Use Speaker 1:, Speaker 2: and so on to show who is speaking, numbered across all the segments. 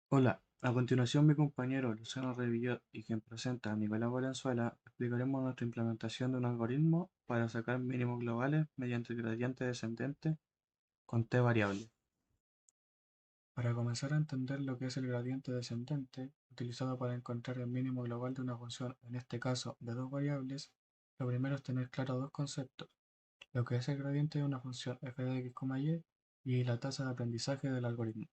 Speaker 1: Hola, a continuación mi compañero Luciano Revillot y quien presenta a Nicolás Valenzuela explicaremos nuestra implementación de un algoritmo para sacar mínimos globales mediante el gradiente descendente con t variable. Para comenzar a entender lo que es el gradiente descendente, utilizado para encontrar el mínimo global de una función, en este caso de dos variables, lo primero es tener claro dos conceptos: lo que es el gradiente de una función f de x, y la tasa de aprendizaje del algoritmo.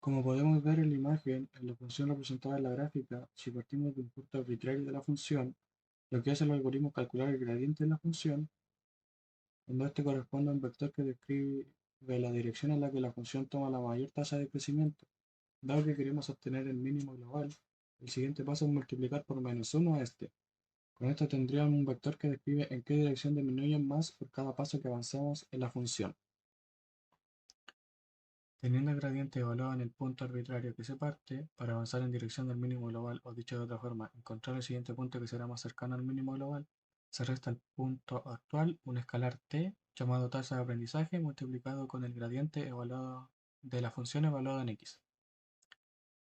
Speaker 1: Como podemos ver en la imagen, en la función representada en la gráfica, si partimos de un punto arbitrario de la función, lo que hace el algoritmo es calcular el gradiente de la función, cuando este corresponde a un vector que describe la dirección en la que la función toma la mayor tasa de crecimiento. Dado que queremos obtener el mínimo global, el siguiente paso es multiplicar por -1 a este. Con esto tendríamos un vector que describe en qué dirección disminuyen más por cada paso que avancemos en la función. Teniendo el gradiente evaluado en el punto arbitrario que se parte, para avanzar en dirección del mínimo global, o dicho de otra forma, encontrar el siguiente punto que será más cercano al mínimo global, se resta al punto actual un escalar t llamado tasa de aprendizaje multiplicado con el gradiente evaluado de la función evaluada en x.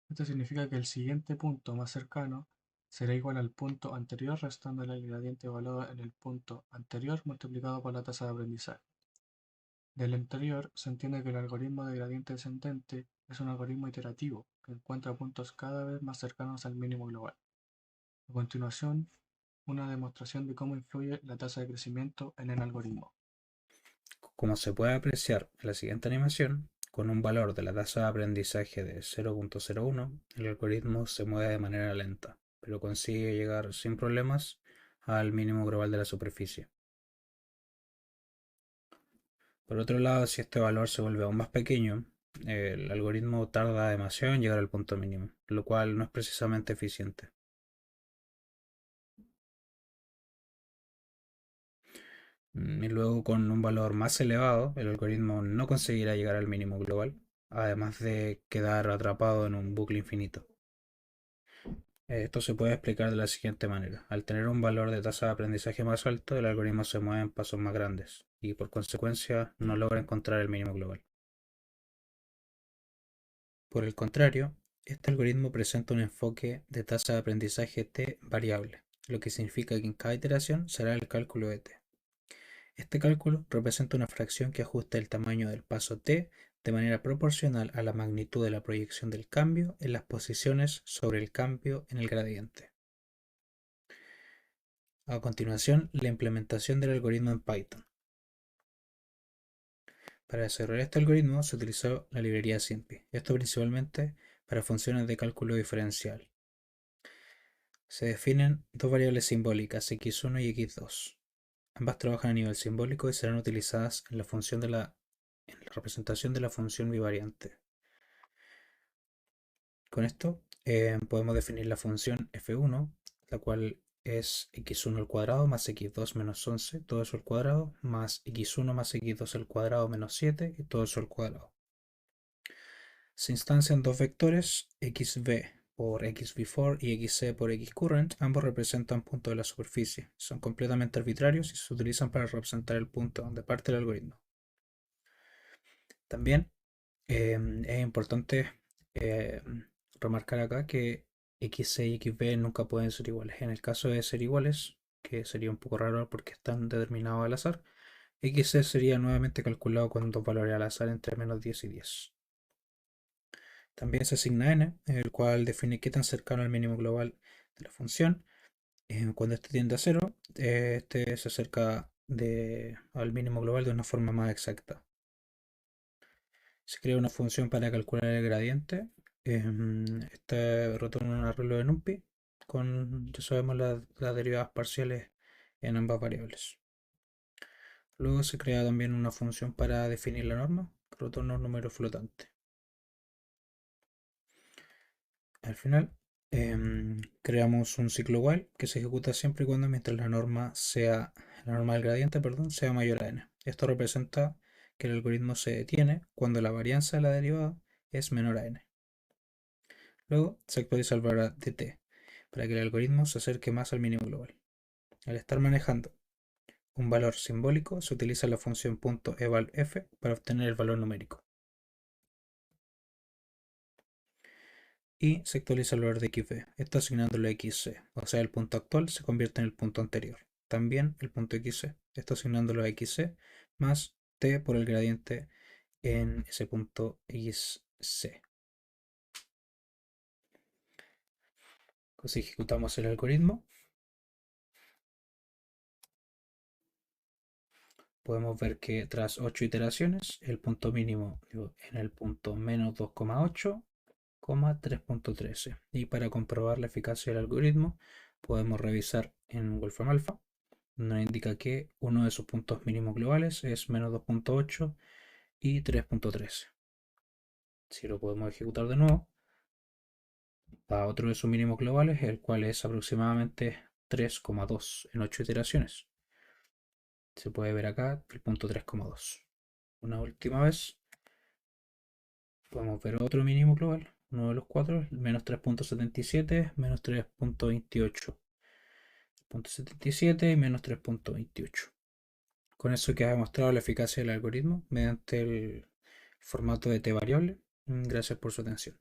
Speaker 1: Esto significa que el siguiente punto más cercano será igual al punto anterior restándole el gradiente evaluado en el punto anterior multiplicado por la tasa de aprendizaje. Del anterior, se entiende que el algoritmo de gradiente descendente es un algoritmo iterativo que encuentra puntos cada vez más cercanos al mínimo global. A continuación, una demostración de cómo influye la tasa de crecimiento en el algoritmo.
Speaker 2: Como se puede apreciar en la siguiente animación, con un valor de la tasa de aprendizaje de 0.01, el algoritmo se mueve de manera lenta, pero consigue llegar sin problemas al mínimo global de la superficie. Por otro lado, si este valor se vuelve aún más pequeño, el algoritmo tarda demasiado en llegar al punto mínimo, lo cual no es precisamente eficiente. Y luego, con un valor más elevado, el algoritmo no conseguirá llegar al mínimo global, además de quedar atrapado en un bucle infinito. Esto se puede explicar de la siguiente manera. Al tener un valor de tasa de aprendizaje más alto, el algoritmo se mueve en pasos más grandes y por consecuencia no logra encontrar el mínimo global. Por el contrario, este algoritmo presenta un enfoque de tasa de aprendizaje t variable, lo que significa que en cada iteración será el cálculo de t. Este cálculo representa una fracción que ajusta el tamaño del paso t de manera proporcional a la magnitud de la proyección del cambio en las posiciones sobre el cambio en el gradiente. A continuación, la implementación del algoritmo en Python. Para desarrollar este algoritmo se utilizó la librería SymPy, esto principalmente para funciones de cálculo diferencial. Se definen dos variables simbólicas, x1 y x2. Ambas trabajan a nivel simbólico y serán utilizadas en la representación de la función bivariante. Con esto podemos definir la función f1, la cual es x1 al cuadrado más x2 menos 11, todo eso al cuadrado, más x1 más x2 al cuadrado menos 7 y todo eso al cuadrado. Se instancian dos vectores, xv por xbefore y xc por xcurrent, ambos representan puntos de la superficie. Son completamente arbitrarios y se utilizan para representar el punto donde parte el algoritmo. También es importante eh, remarcar acá que xc y xb nunca pueden ser iguales. En el caso de ser iguales, que sería un poco raro porque están determinados al azar, xc sería nuevamente calculado con dos valores al azar entre -10 y 10. También se asigna n, el cual define qué tan cercano al mínimo global de la función. Cuando este tiende a 0, este se acerca al mínimo global de una forma más exacta. Se crea una función para calcular el gradiente. Este retorna un arreglo de NumPy con, ya sabemos, las derivadas parciales en ambas variables. Luego se crea también una función para definir la norma, que retorna un número flotante. Al final, creamos un ciclo while que se ejecuta siempre y cuando mientras la norma del gradiente, perdón, sea mayor a n. Esto representa que el algoritmo se detiene cuando la varianza de la derivada es menor a n. Luego se actualiza el valor de t para que el algoritmo se acerque más al mínimo global. Al estar manejando un valor simbólico, se utiliza la función .evalf para obtener el valor numérico. y se actualiza el valor de xb. Está asignándolo a xc, o sea, el punto actual se convierte en el punto anterior. También el punto xc está asignándolo a xc más t por el gradiente en ese punto xc. Si ejecutamos el algoritmo, podemos ver que tras 8 iteraciones, el punto mínimo en el punto menos 2,8, 3.13. Y para comprobar la eficacia del algoritmo, podemos revisar en Wolfram Alpha, donde nos indica que uno de sus puntos mínimos globales es menos 2.8 y 3.13. Si lo podemos ejecutar de nuevo, da otro de sus mínimos globales, el cual es aproximadamente 3,2 en 8 iteraciones. Se puede ver acá el punto 3,2. Una última vez, podemos ver otro mínimo global, uno de los cuatro, menos 3.77, menos 3.28. 0.77 y menos 3.28. Con eso queda demostrado la eficacia del algoritmo mediante el formato de t variable. Gracias por su atención.